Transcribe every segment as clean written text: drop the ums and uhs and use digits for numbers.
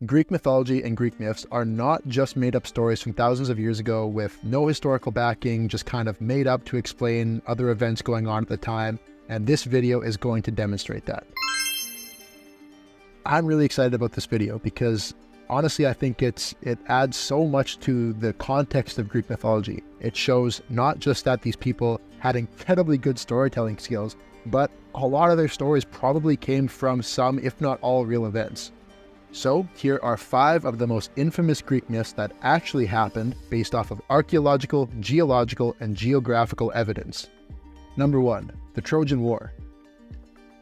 Greek mythology and Greek myths are not just made-up stories from thousands of years ago with no historical backing, just kind of made up to explain other events going on at the time, and this video is going to demonstrate that. I'm really excited about this video because honestly I think it adds so much to the context of Greek mythology. It shows not just that these people had incredibly good storytelling skills, but a lot of their stories probably came from some, if not all, real events. So here are 5 of the most infamous Greek myths that actually happened based off of archaeological, geological, and geographical evidence. Number 1. The Trojan War.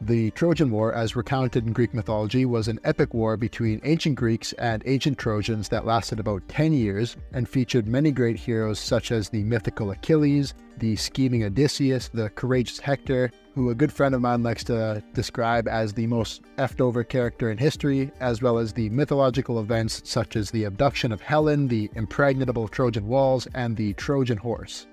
The Trojan War, as recounted in Greek mythology, was an epic war between ancient Greeks and ancient Trojans that lasted about 10 years and featured many great heroes such as the mythical Achilles, the scheming Odysseus, the courageous Hector, who a good friend of mine likes to describe as the most effed over character in history, as well as the mythological events such as the abduction of Helen, the impregnable Trojan walls, and the Trojan horse.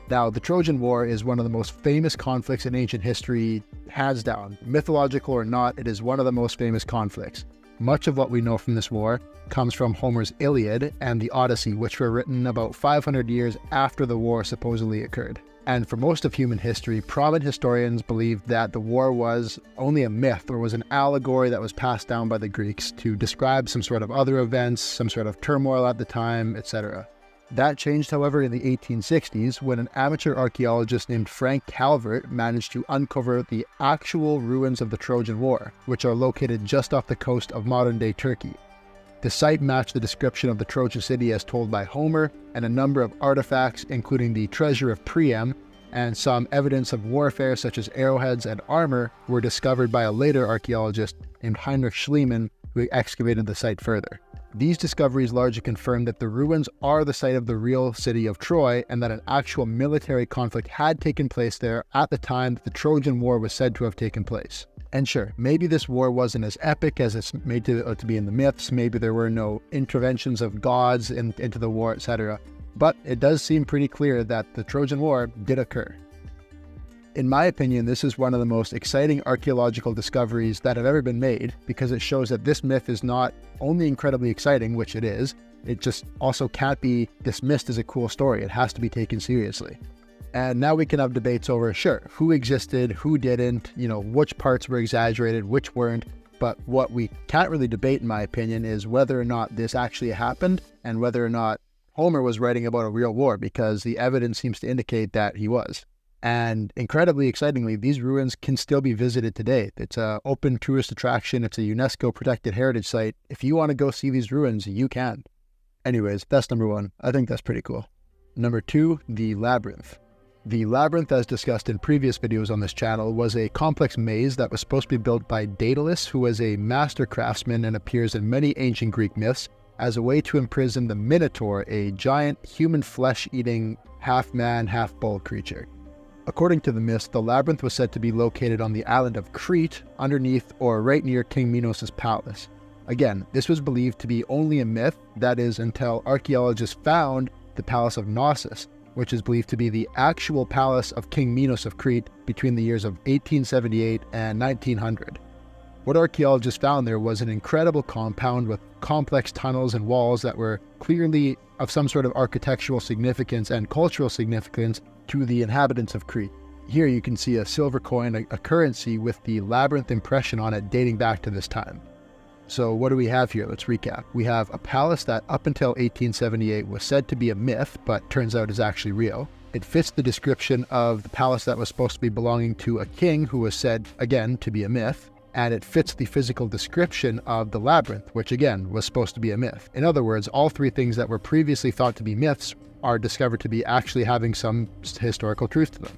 Now, the Trojan War is one of the most famous conflicts in ancient history, hands down. Mythological or not, it is one of the most famous conflicts. Much of what we know from this war comes from Homer's Iliad and the Odyssey, which were written about 500 years after the war supposedly occurred. And for most of human history, prominent historians believed that the war was only a myth or was an allegory that was passed down by the Greeks to describe some sort of other events, some sort of turmoil at the time, etc. That changed, however, in the 1860s when an amateur archaeologist named Frank Calvert managed to uncover the actual ruins of the Trojan War, which are located just off the coast of modern-day Turkey. The site matched the description of the Trojan city as told by Homer, and a number of artifacts, including the treasure of Priam, and some evidence of warfare such as arrowheads and armor, were discovered by a later archaeologist named Heinrich Schliemann, who excavated the site further. These discoveries largely confirm that the ruins are the site of the real city of Troy and that an actual military conflict had taken place there at the time that the Trojan War was said to have taken place. And sure, maybe this war wasn't as epic as it's made to be in the myths, maybe there were no interventions of gods into the war, etc. But it does seem pretty clear that the Trojan War did occur. In my opinion, this is one of the most exciting archaeological discoveries that have ever been made because it shows that this myth is not only incredibly exciting, which it is, it just also can't be dismissed as a cool story. It has to be taken seriously. And now we can have debates over, sure, who existed, who didn't, which parts were exaggerated, which weren't. But what we can't really debate, in my opinion, is whether or not this actually happened and whether or not Homer was writing about a real war, because the evidence seems to indicate that he was. And incredibly excitingly, these ruins can still be visited today. It's an open tourist attraction. It's a UNESCO protected heritage site. If you want to go see these ruins, you can. Anyways, that's number 1. I think that's pretty cool. Number 2, the Labyrinth. The Labyrinth, as discussed in previous videos on this channel, was a complex maze that was supposed to be built by Daedalus, who was a master craftsman and appears in many ancient Greek myths, as a way to imprison the Minotaur, a giant human flesh-eating half-man, half-bull creature. According to the myths, the labyrinth was said to be located on the island of Crete, underneath or right near King Minos' palace. Again, this was believed to be only a myth, that is, until archaeologists found the Palace of Knossos, which is believed to be the actual palace of King Minos of Crete between the years of 1878 and 1900. What archaeologists found there was an incredible compound with complex tunnels and walls that were clearly of some sort of architectural significance and cultural significance to the inhabitants of Crete. Here you can see a silver coin, a currency with the labyrinth impression on it dating back to this time. So what do we have here? Let's recap. We have a palace that up until 1878 was said to be a myth, but turns out is actually real. It fits the description of the palace that was supposed to be belonging to a king who was said, again, to be a myth. And it fits the physical description of the labyrinth, which again was supposed to be a myth. In other words, all 3 things that were previously thought to be myths are discovered to be actually having some historical truth to them.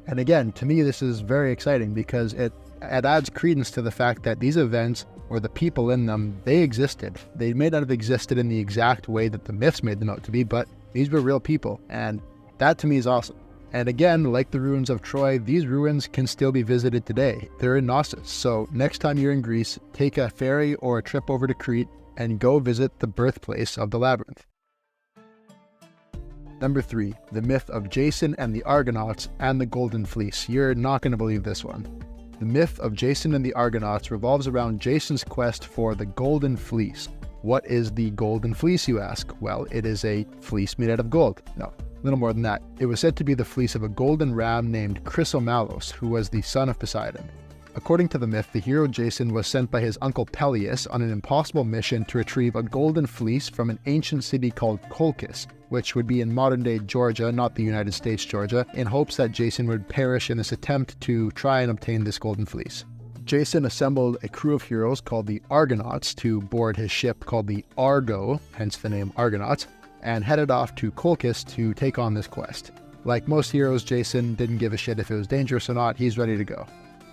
And again, to me, this is very exciting because it adds credence to the fact that these events, or the people in them, they existed. They may not have existed in the exact way that the myths made them out to be, but these were real people. And that to me is awesome. And again, like the ruins of Troy, these ruins can still be visited today. They're in Knossos. So next time you're in Greece, take a ferry or a trip over to Crete and go visit the birthplace of the labyrinth. Number 3, the myth of Jason and the Argonauts and the Golden Fleece. You're not going to believe this one. The myth of Jason and the Argonauts revolves around Jason's quest for the Golden Fleece. What is the Golden Fleece, you ask? Well, it is a fleece made out of gold. No, a little more than that. It was said to be the fleece of a golden ram named Chrysomalos, who was the son of Poseidon. According to the myth, the hero Jason was sent by his uncle Peleus on an impossible mission to retrieve a golden fleece from an ancient city called Colchis, which would be in modern-day Georgia, not the United States Georgia, in hopes that Jason would perish in this attempt to try and obtain this golden fleece. Jason assembled a crew of heroes called the Argonauts to board his ship called the Argo, hence the name Argonauts, and headed off to Colchis to take on this quest. Like most heroes, Jason didn't give a shit if it was dangerous or not, he's ready to go.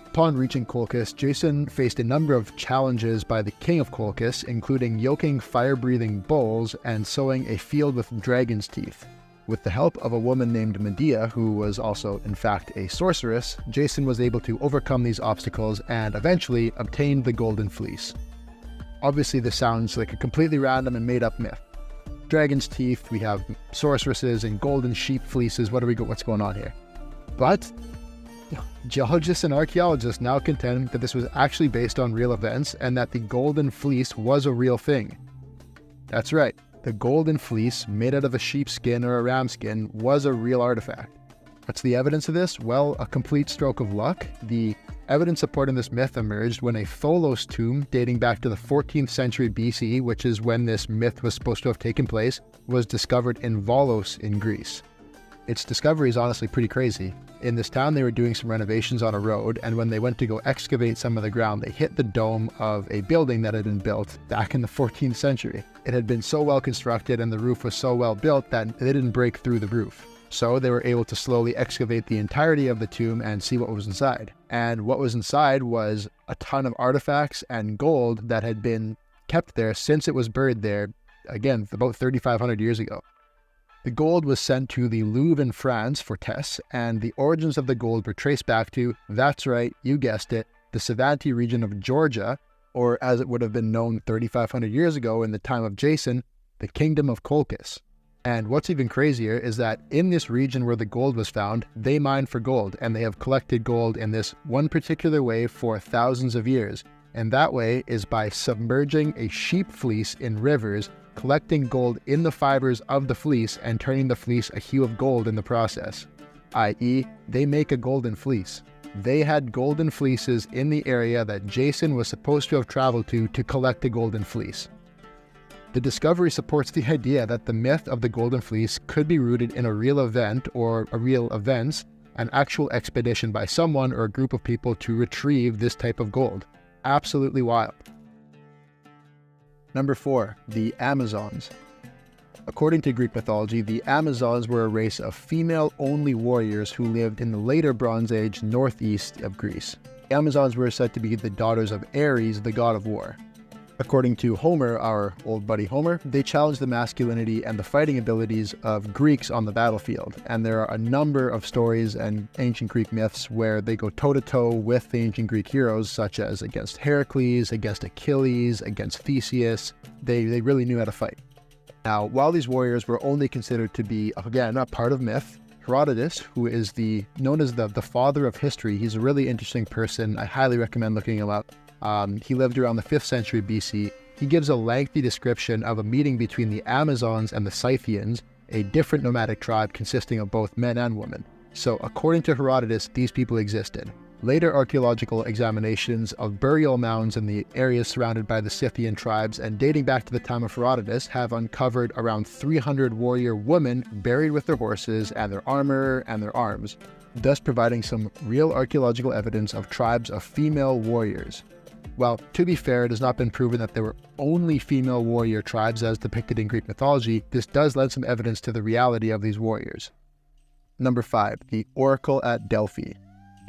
Upon reaching Colchis, Jason faced a number of challenges by the king of Colchis, including yoking fire-breathing bulls and sowing a field with dragon's teeth. With the help of a woman named Medea, who was also, in fact, a sorceress, Jason was able to overcome these obstacles and eventually obtained the Golden Fleece. Obviously, this sounds like a completely random and made-up myth. Dragon's teeth, we have sorceresses and golden sheep fleeces, what's going on here? But geologists and archaeologists now contend that this was actually based on real events and that the Golden Fleece was a real thing. That's right. The Golden Fleece, made out of a sheepskin or a ram skin, was a real artifact. What's the evidence of this? Well, a complete stroke of luck. The evidence supporting this myth emerged when a Tholos tomb dating back to the 14th century BC, which is when this myth was supposed to have taken place, was discovered in Volos in Greece. Its discovery is honestly pretty crazy. In this town, they were doing some renovations on a road, and when they went to go excavate some of the ground, they hit the dome of a building that had been built back in the 14th century. It had been so well constructed and the roof was so well built that they didn't break through the roof. So they were able to slowly excavate the entirety of the tomb and see what was inside. And what was inside was a ton of artifacts and gold that had been kept there since it was buried there, again, about 3,500 years ago. The gold was sent to the Louvre in France for tests, and the origins of the gold were traced back to, that's right, you guessed it, the Savanti region of Georgia, or as it would have been known 3,500 years ago in the time of Jason, the Kingdom of Colchis. And what's even crazier is that in this region where the gold was found, they mined for gold, and they have collected gold in this one particular way for thousands of years. And that way is by submerging a sheep fleece in rivers, collecting gold in the fibers of the fleece and turning the fleece a hue of gold in the process. I.e., they make a golden fleece. They had golden fleeces in the area that Jason was supposed to have traveled to collect a golden fleece. The discovery supports the idea that the myth of the Golden Fleece could be rooted in a real event or a real events, an actual expedition by someone or a group of people to retrieve this type of gold. Absolutely wild. Number 4, the Amazons. According to Greek mythology, the Amazons were a race of female-only warriors who lived in the later Bronze Age northeast of Greece. The Amazons were said to be the daughters of Ares, the god of war. According to Homer, our old buddy Homer, they challenged the masculinity and the fighting abilities of Greeks on the battlefield, and there are a number of stories and ancient Greek myths where they go toe-to-toe with the ancient Greek heroes, such as against Heracles, against Achilles, against Theseus. They really knew how to fight. Now, while these warriors were only considered to be, again, a part of myth, Herodotus, who is known as the father of history, he's a really interesting person. I highly recommend looking him up. He lived around the 5th century BC. He gives a lengthy description of a meeting between the Amazons and the Scythians, a different nomadic tribe consisting of both men and women. So according to Herodotus, these people existed. Later archaeological examinations of burial mounds in the areas surrounded by the Scythian tribes and dating back to the time of Herodotus have uncovered around 300 warrior women buried with their horses and their armor and their arms, thus providing some real archaeological evidence of tribes of female warriors. Well, to be fair, it has not been proven that there were only female warrior tribes as depicted in Greek mythology. This does lend some evidence to the reality of these warriors. Number 5, the Oracle at Delphi.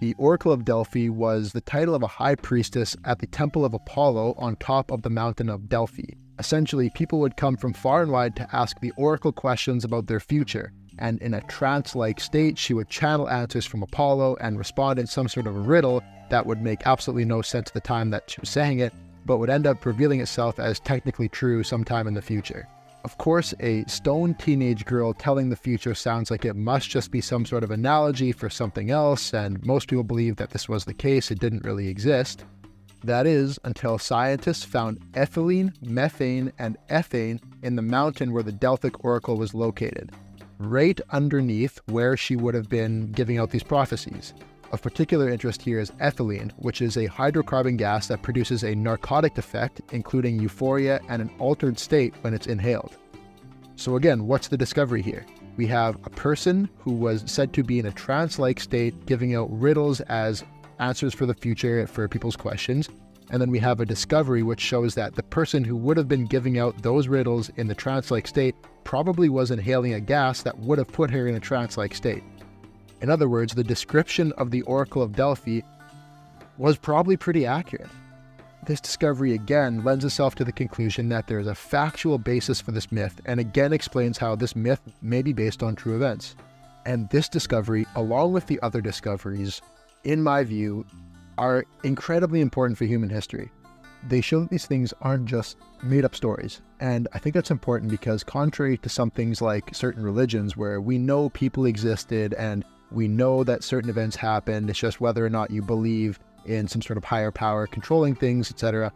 The Oracle of Delphi was the title of a high priestess at the temple of Apollo on top of the mountain of Delphi. Essentially, people would come from far and wide to ask the oracle questions about their future, and in a trance-like state, she would channel answers from Apollo and respond in some sort of a riddle that would make absolutely no sense at the time that she was saying it, but would end up revealing itself as technically true sometime in the future. Of course, a stoned teenage girl telling the future sounds like it must just be some sort of analogy for something else, and most people believe that this was the case, it didn't really exist. That is, until scientists found ethylene, methane, and ethane in the mountain where the Delphic oracle was located, right underneath where she would have been giving out these prophecies. Of particular interest here is ethylene, which is a hydrocarbon gas that produces a narcotic effect, including euphoria and an altered state when it's inhaled. So again, what's the discovery here? We have a person who was said to be in a trance-like state, giving out riddles as answers for the future for people's questions. And then we have a discovery which shows that the person who would have been giving out those riddles in the trance-like state probably was inhaling a gas that would have put her in a trance-like state. In other words, the description of the Oracle of Delphi was probably pretty accurate. This discovery again lends itself to the conclusion that there is a factual basis for this myth, and again explains how this myth may be based on true events. And this discovery, along with the other discoveries, in my view, are incredibly important for human history. They show that these things aren't just made-up stories, and I think that's important because contrary to some things like certain religions where we know people existed and we know that certain events happened, it's just whether or not you believe in some sort of higher power controlling things, etc.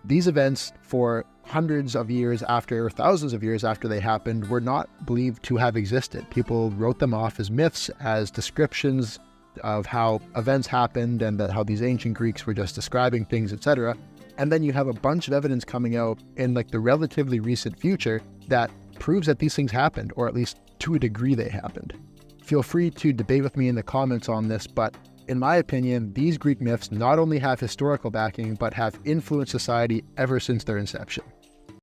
These events, for hundreds of years after, or thousands of years after they happened, were not believed to have existed. People wrote them off as myths, as descriptions of how events happened and that how these ancient Greeks were just describing things, etc. And then you have a bunch of evidence coming out in like the relatively recent future that proves that these things happened, or at least to a degree they happened. Feel free to debate with me in the comments on this, but in my opinion, these Greek myths not only have historical backing, but have influenced society ever since their inception.